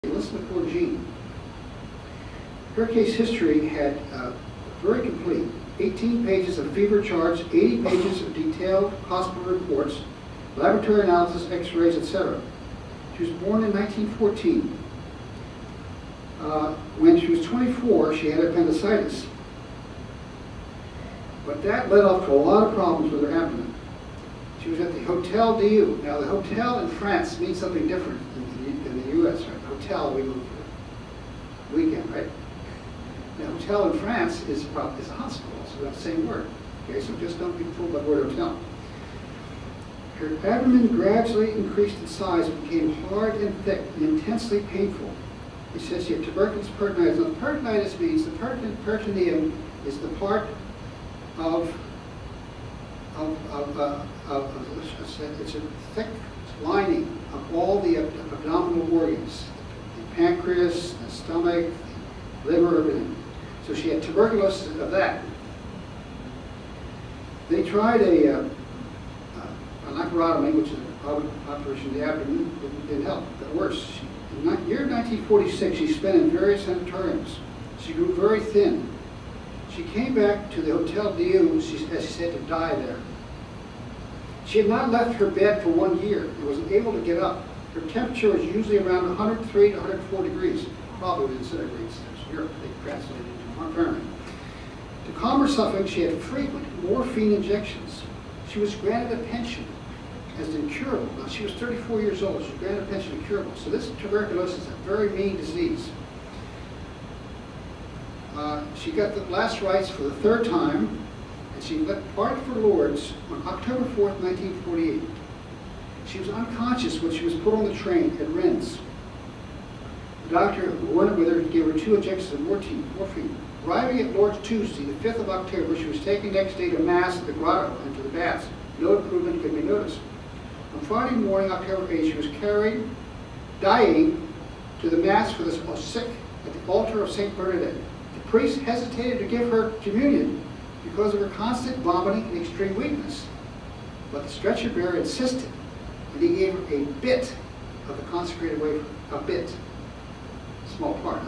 Listen to poor Jean. Her case history had very complete. 18 pages of fever charts, 80 pages of detailed hospital reports, laboratory analysis, x-rays, etc. She was born in 1914. When she was 24, she had appendicitis. But that led off to a lot of problems with her abdomen. She was at the Hotel du. Now, the hotel in France means something different in the U.S., right? Hotel, we move for the weekend, right? The hotel in France is a hospital, so that's the same word. Okay, so just don't be fooled by the word hotel. Her abdomen gradually increased in size and became hard and thick and intensely painful. He says here, tuberculous peritonitis. Now, peritonitis means the peritoneum is the part of it's a thick lining of all the abdominal organs, the pancreas, the stomach, the liver, everything. So she had tuberculosis of that. They tried an laparotomy, which is an operation of the abdomen. It didn't help. It got worse. In the year 1946, she spent in various sanatoriums. She grew very thin. She came back to the Hotel du, as she said, to die there. She had not left her bed for 1 year and wasn't able to get up. Her temperature was usually around 103 to 104 degrees, probably in centigrades. There's Europe, they translated into Fahrenheit. To calm her suffering, she had frequent morphine injections. She was granted a pension as incurable. Now, she was 34 years old. She was granted a pension incurable. So this tuberculosis is a very mean disease. She got the last rites for the third time, and she departed for Lourdes on October 4th, 1948. She was unconscious when she was put on the train at Rennes. The doctor who went with her gave her 2 injections of morphine. Arriving at Lourdes Tuesday, the 5th of October, she was taken next day to Mass at the grotto and to the baths. No improvement could be noticed. On Friday morning, October 8th, she was carried, dying, to the Mass for the sick at the altar of St. Bernadette. The priest hesitated to give her communion because of her constant vomiting and extreme weakness. But the stretcher bearer insisted, and he gave her a bit of the consecrated wafer. A bit. Small part,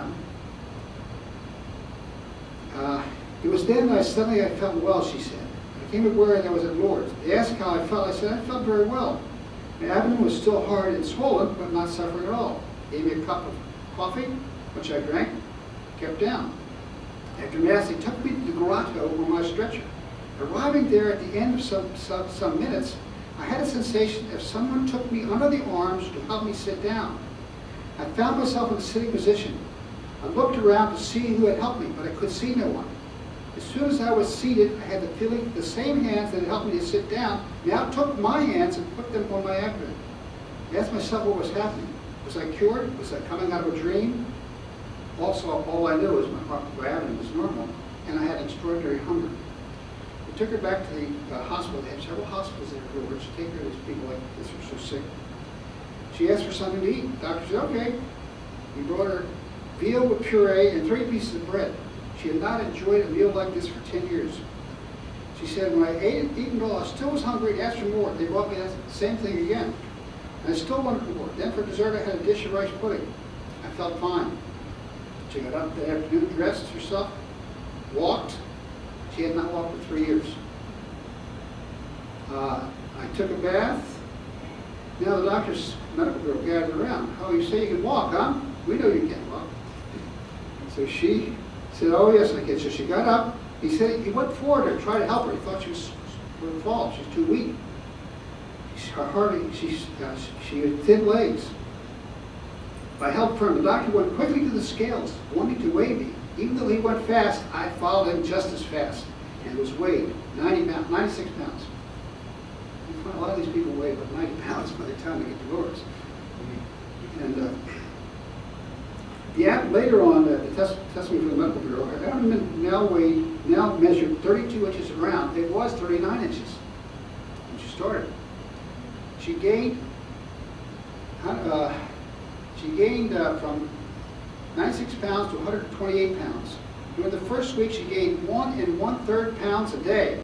huh? It was then that suddenly I felt well, she said. I became aware that I was at Lourdes. They asked how I felt. I said, I felt very well. My abdomen was still hard and swollen, but not suffering at all. They gave me a cup of coffee, which I drank, kept down. After Mass, they took me to the grotto on my stretcher. Arriving there at the end of some minutes, I had a sensation as if someone took me under the arms to help me sit down. I found myself in a sitting position. I looked around to see who had helped me, but I could see no one. As soon as I was seated, I had the feeling that the same hands that had helped me to sit down now took my hands and put them on my abdomen. I asked myself what was happening. Was I cured? Was I coming out of a dream? Also, all I knew was my abdomen was normal, and I had extraordinary hunger. We took her back to the hospital. They have several hospitals there in Lourdes to take care of these people like this who are so sick. She asked for something to eat. The doctor said, okay. We brought her veal with puree and 3 pieces of bread. She had not enjoyed a meal like this for 10 years. She said, when I eaten it all, I still was hungry and asked for more. They brought me the same thing again. And I still wanted more. Then for dessert, I had a dish of rice pudding. I felt fine. She got up that afternoon, dressed herself, walked. She had not walked for 3 years. I took a bath. Now the doctor's medical girl gathered around. Oh, you say you can walk, huh? We know you can't walk. So she said, oh yes, I can. So she got up. He said, he went forward to try to help her. He thought she was going to fall. She's too weak. She had thin legs. I helped her. The doctor went quickly to the scales, wanting to weigh me. Even though he went fast, I followed him just as fast and was weighed 96 pounds. You find a lot of these people weigh about 90 pounds by the time they get to Lourdes. And later on, the testimony from the medical bureau, her abdomen now measured 32 inches around. It was 39 inches when she started. She gained from 96 pounds to 128 pounds. During the first week, she gained 1 1/3 pounds a day.